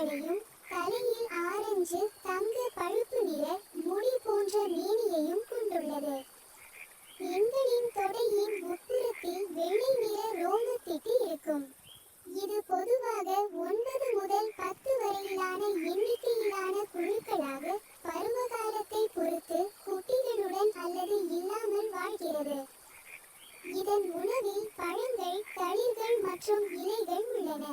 கண்களையும் தலையில் ஆரஞ்சு தங்க பழுப்பு நிற முடி போன்ற மேனியையும் கொண்டுள்ளது. பெண்களின் தொடையின் உட்புறத்தில் வெள்ளை நிற ரோமத்திட்டு இருக்கும். இது பொதுவாக 9 முதல் 10 வரையிலான எண்ணிக்கையிலான குழுக்களாக பருவகாலத்தை பொறுத்து குட்டிகளுடன் அல்லது இல்லாமல் வாழ்கிறது. இதன் உணவில் பழங்கள், தளிர்கள் மற்றும் இலைகள் உள்ளன.